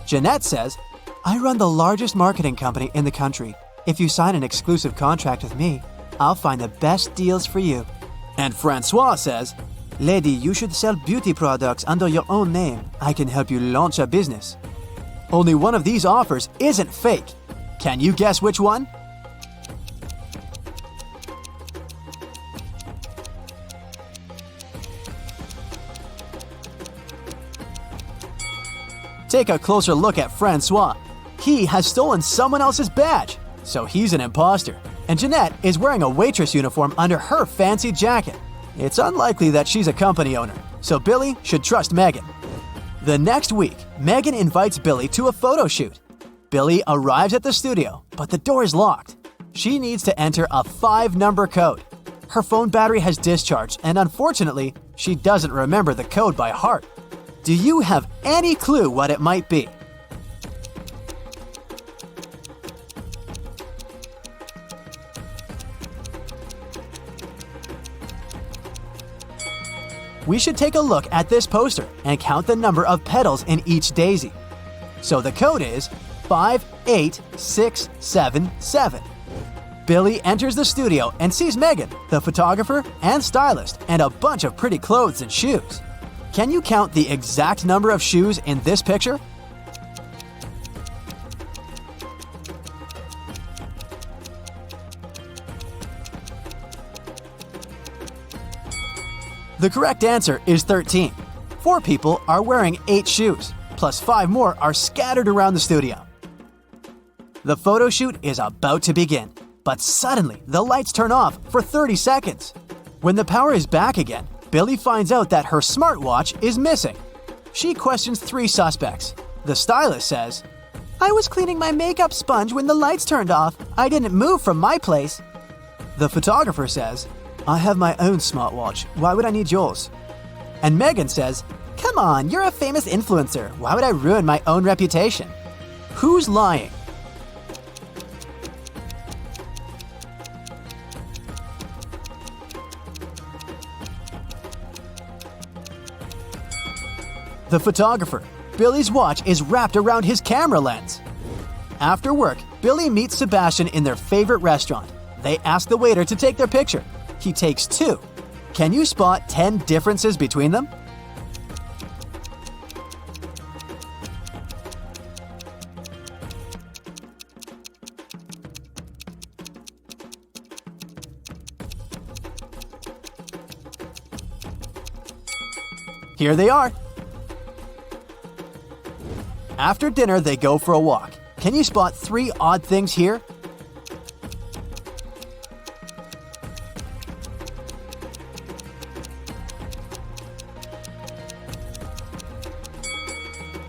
Jeanette says, "I run the largest marketing company in the country. If you sign an exclusive contract with me, I'll find the best deals for you." And Francois says, "Lady, you should sell beauty products under your own name. I can help you launch a business." Only one of these offers isn't fake. Can you guess which one? Take a closer look at Francois. He has stolen someone else's badge, so he's an imposter. And Jeanette is wearing a waitress uniform under her fancy jacket. It's unlikely that she's a company owner, so Billy should trust Megan. The next week, Megan invites Billy to a photo shoot. Billy arrives at the studio, but the door is locked. She needs to enter a 5-number code. Her phone battery has discharged, and unfortunately, she doesn't remember the code by heart. Do you have any clue what it might be? We should take a look at this poster and count the number of petals in each daisy. So the code is 58677. Billy enters the studio and sees Megan, the photographer and stylist, and a bunch of pretty clothes and shoes. Can you count the exact number of shoes in this picture? The correct answer is 13. 4 people are wearing 8 shoes, plus 5 more are scattered around the studio. The photo shoot is about to begin, but suddenly the lights turn off for 30 seconds. When the power is back again, Billy finds out that her smartwatch is missing. She questions 3 suspects. The stylist says, "I was cleaning my makeup sponge when the lights turned off. I didn't move from my place." The photographer says, "I have my own smartwatch. Why would I need yours?" And Megan says, "Come on, you're a famous influencer. Why would I ruin my own reputation?" Who's lying? The photographer. Billy's watch is wrapped around his camera lens. After work, Billy meets Sebastian in their favorite restaurant. They ask the waiter to take their picture. He takes 2. Can you spot 10 differences between them? Here they are. After dinner, they go for a walk. Can you spot 3 odd things here?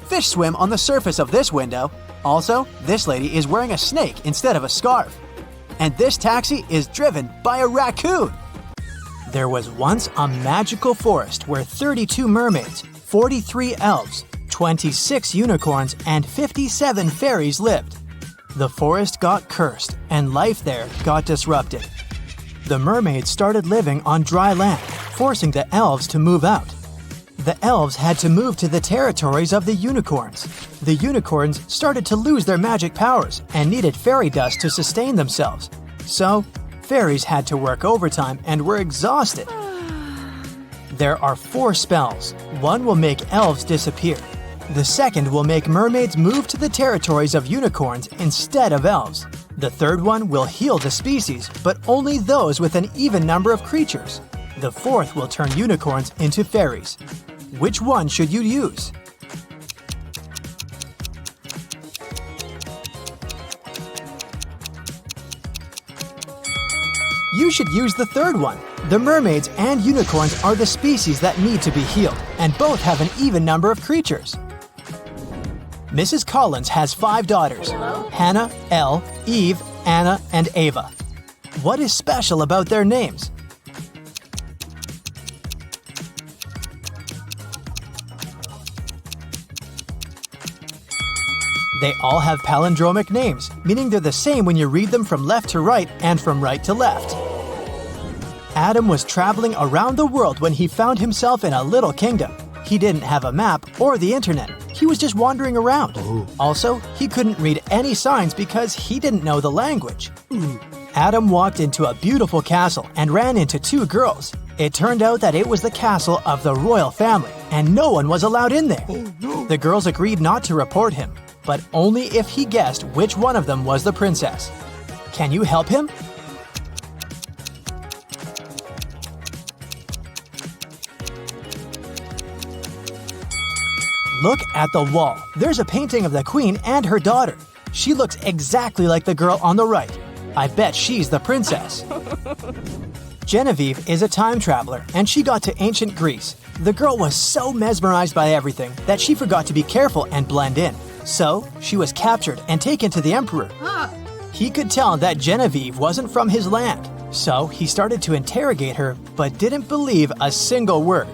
Fish swim on the surface of this window. Also, this lady is wearing a snake instead of a scarf. And this taxi is driven by a raccoon. There was once a magical forest where 32 mermaids, 43 elves, 26 unicorns, and 57 fairies lived. The forest got cursed, and life there got disrupted. The mermaids started living on dry land, forcing the elves to move out. The elves had to move to the territories of the unicorns. The unicorns started to lose their magic powers and needed fairy dust to sustain themselves. So, fairies had to work overtime and were exhausted. There are 4 spells. One will make elves disappear. The second will make mermaids move to the territories of unicorns instead of elves. The third one will heal the species, but only those with an even number of creatures. The fourth will turn unicorns into fairies. Which one should you use? You should use the third one. The mermaids and unicorns are the species that need to be healed, and both have an even number of creatures. Mrs. Collins has 5 daughters: Hannah, Elle, Eve, Anna, and Ava. What is special about their names? They all have palindromic names, meaning they're the same when you read them from left to right and from right to left. Adam was traveling around the world when he found himself in a little kingdom. He didn't have a map or the internet. He was just wandering around. Also, he couldn't read any signs because he didn't know the language. Adam walked into a beautiful castle and ran into 2 girls. It turned out that it was the castle of the royal family, and no one was allowed in there. The girls agreed not to report him, but only if he guessed which one of them was the princess. Can you help him? Look at the wall. There's a painting of the queen and her daughter. She looks exactly like the girl on the right. I bet she's the princess. Genevieve is a time traveler, and she got to ancient Greece. The girl was so mesmerized by everything that she forgot to be careful and blend in. So, she was captured and taken to the emperor. He could tell that Genevieve wasn't from his land, so he started to interrogate her but didn't believe a single word.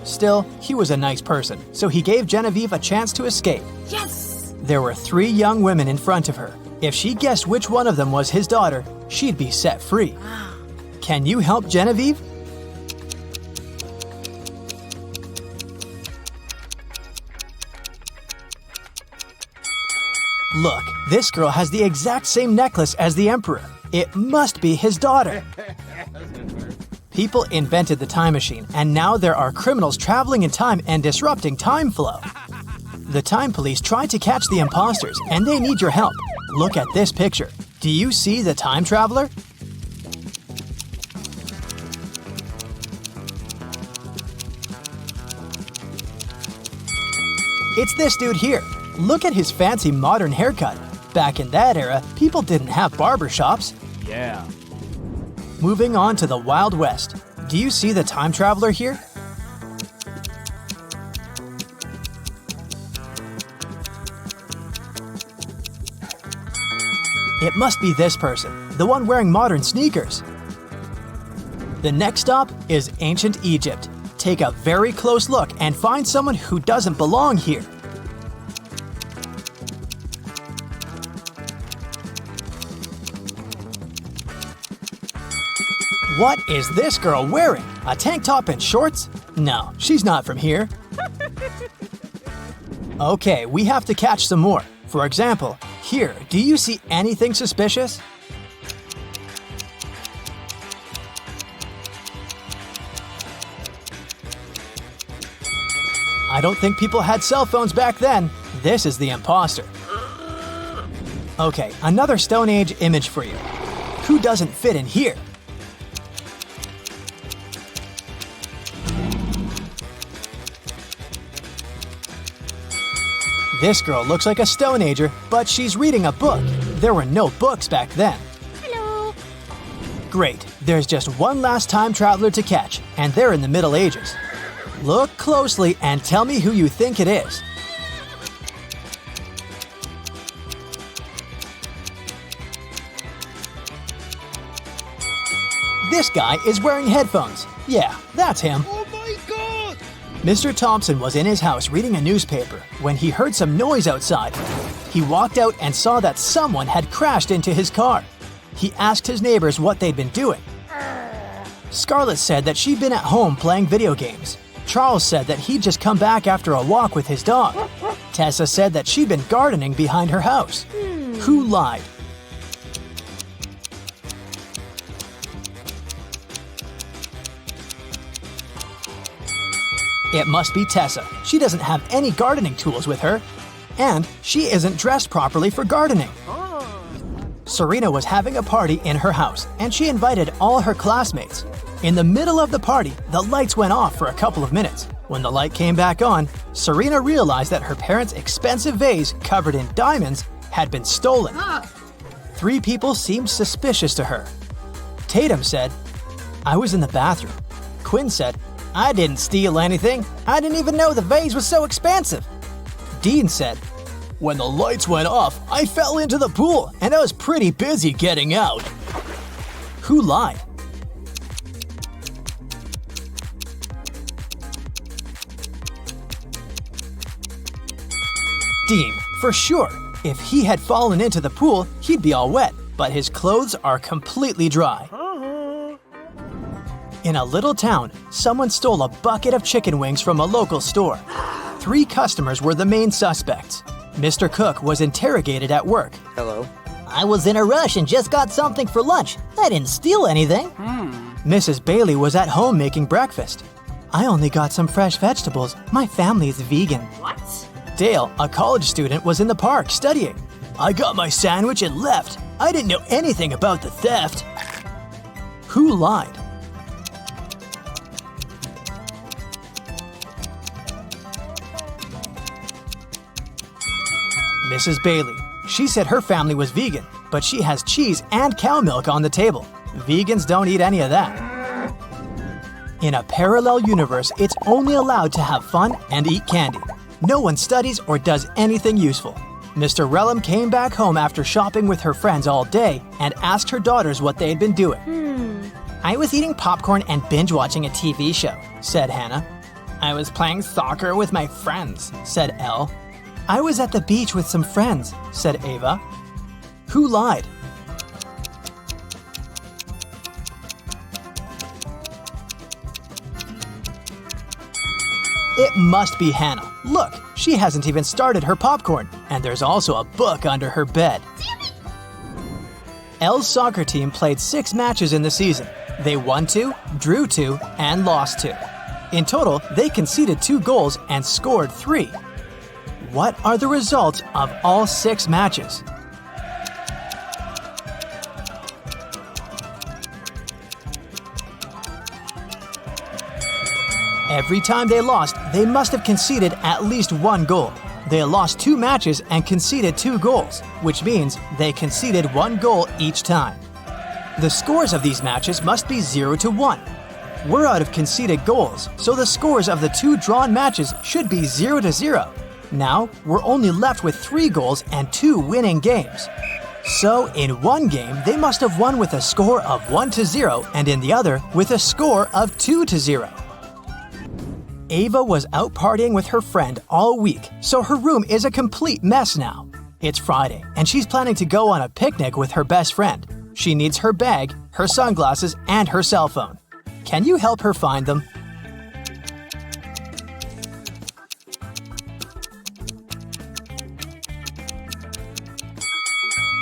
Still, he was a nice person, so he gave Genevieve a chance to escape. Yes! There were 3 young women in front of her. If she guessed which one of them was his daughter, she'd be set free. Can you help Genevieve? Look, this girl has the exact same necklace as the emperor. It must be his daughter. People invented the time machine, and now there are criminals traveling in time and disrupting time flow. The time police tried to catch the imposters, and they need your help. Look at this picture. Do you see the time traveler? It's this dude here. Look at his fancy modern haircut. Back in that era, people didn't have barber shops. Yeah. Moving on to the Wild West. Do you see the time traveler here? It must be this person, the one wearing modern sneakers. The next stop is ancient Egypt. Take a very close look and find someone who doesn't belong here. What is this girl wearing? A tank top and shorts? No, she's not from here. Okay, we have to catch some more. For example, here, do you see anything suspicious? I don't think people had cell phones back then. This is the imposter. Okay, another Stone Age image for you. Who doesn't fit in here? This girl looks like a Stone Ager, but she's reading a book. There were no books back then. Hello. Great, there's just one last time traveler to catch, and they're in the Middle Ages. Look closely and tell me who you think it is. This guy is wearing headphones. Yeah, that's him. Oh my god! Mr. Thompson was in his house reading a newspaper when he heard some noise outside. He walked out and saw that someone had crashed into his car. He asked his neighbors what they'd been doing. Scarlett said that she'd been at home playing video games. Charles said that he'd just come back after a walk with his dog. Tessa said that she'd been gardening behind her house. Who lied? It must be Tessa. She doesn't have any gardening tools with her. And she isn't dressed properly for gardening. Serena was having a party in her house, and she invited all her classmates. In the middle of the party, the lights went off for a couple of minutes. When the light came back on, Serena realized that her parents' expensive vase covered in diamonds had been stolen. 3 people seemed suspicious to her. Tatum said, "I was in the bathroom." Quinn said, "I didn't steal anything. I didn't even know the vase was so expensive." Dean said, "When the lights went off, I fell into the pool and I was pretty busy getting out." Who lied? Dean, for sure. If he had fallen into the pool, he'd be all wet, but his clothes are completely dry. In a little town, someone stole a bucket of chicken wings from a local store. 3 customers were the main suspects. Mr. Cook was interrogated at work. Hello. I was in a rush and just got something for lunch. I didn't steal anything. Mrs. Bailey was at home making breakfast. "I only got some fresh vegetables. My family is vegan." What? Dale, a college student, was in the park studying. "I got my sandwich and left. I didn't know anything about the theft." Who lied? Mrs. Bailey. She said her family was vegan, but she has cheese and cow milk on the table. Vegans don't eat any of that. In a parallel universe, it's only allowed to have fun and eat candy. No one studies or does anything useful. Mr. Relum came back home after shopping with her friends all day and asked her daughters what they had been doing. I was eating popcorn and binge watching a TV show, said Hannah. I was playing soccer with my friends, said Elle. I was at the beach with some friends, said Ava. Who lied? It must be Hannah. Look, she hasn't even started her popcorn, and there's also a book under her bed. Elle's soccer team played 6 matches in the season. They won 2, drew 2, and lost 2. In total, they conceded 2 goals and scored 3. What are the results of all 6 matches? Every time they lost, they must have conceded at least 1 goal. They lost 2 matches and conceded 2 goals, which means they conceded 1 goal each time. The scores of these matches must be 0-1. We're out of conceded goals, so the scores of the 2 drawn matches should be 0-0. Now, we're only left with 3 goals and 2 winning games. So, in one game, they must have won with a score of 1-0, and in the other, with a score of 2-0. Ava was out partying with her friend all week, so her room is a complete mess now. It's Friday, and she's planning to go on a picnic with her best friend. She needs her bag, her sunglasses, and her cell phone. Can you help her find them?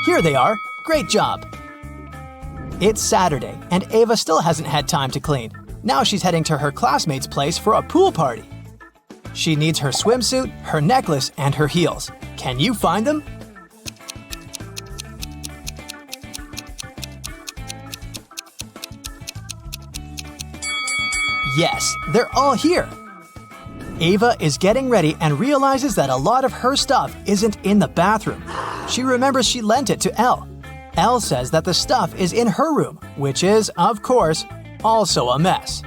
Here they are. Great job. It's Saturday, and Ava still hasn't had time to clean. Now she's heading to her classmate's place for a pool party. She needs her swimsuit, her necklace, and her heels. Can you find them? Yes, they're all here. Ava is getting ready and realizes that a lot of her stuff isn't in the bathroom. She remembers she lent it to Elle. Elle says that the stuff is in her room, which is, of course, also a mess.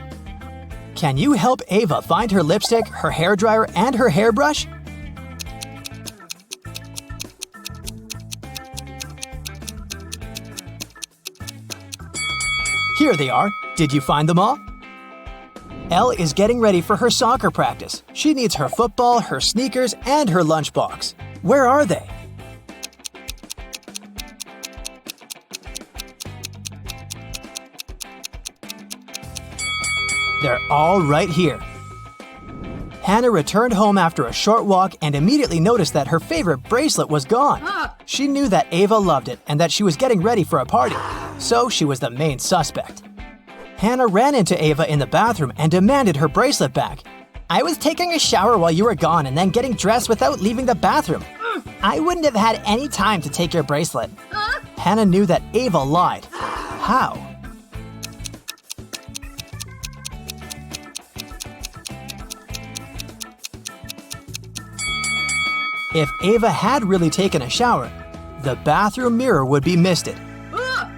Can you help Ava find her lipstick, her hairdryer, and her hairbrush? Here they are. Did you find them all? Elle is getting ready for her soccer practice. She needs her football, her sneakers, and her lunchbox. Where are they? They're all right here. Hannah returned home after a short walk and immediately noticed that her favorite bracelet was gone. She knew that Ava loved it and that she was getting ready for a party, so she was the main suspect. Hannah ran into Ava in the bathroom and demanded her bracelet back. I was taking a shower while you were gone and then getting dressed without leaving the bathroom. I wouldn't have had any time to take your bracelet. Hannah knew that Ava lied. How? If Ava had really taken a shower, the bathroom mirror would be misted.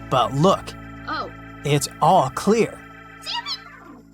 But look, it's all clear.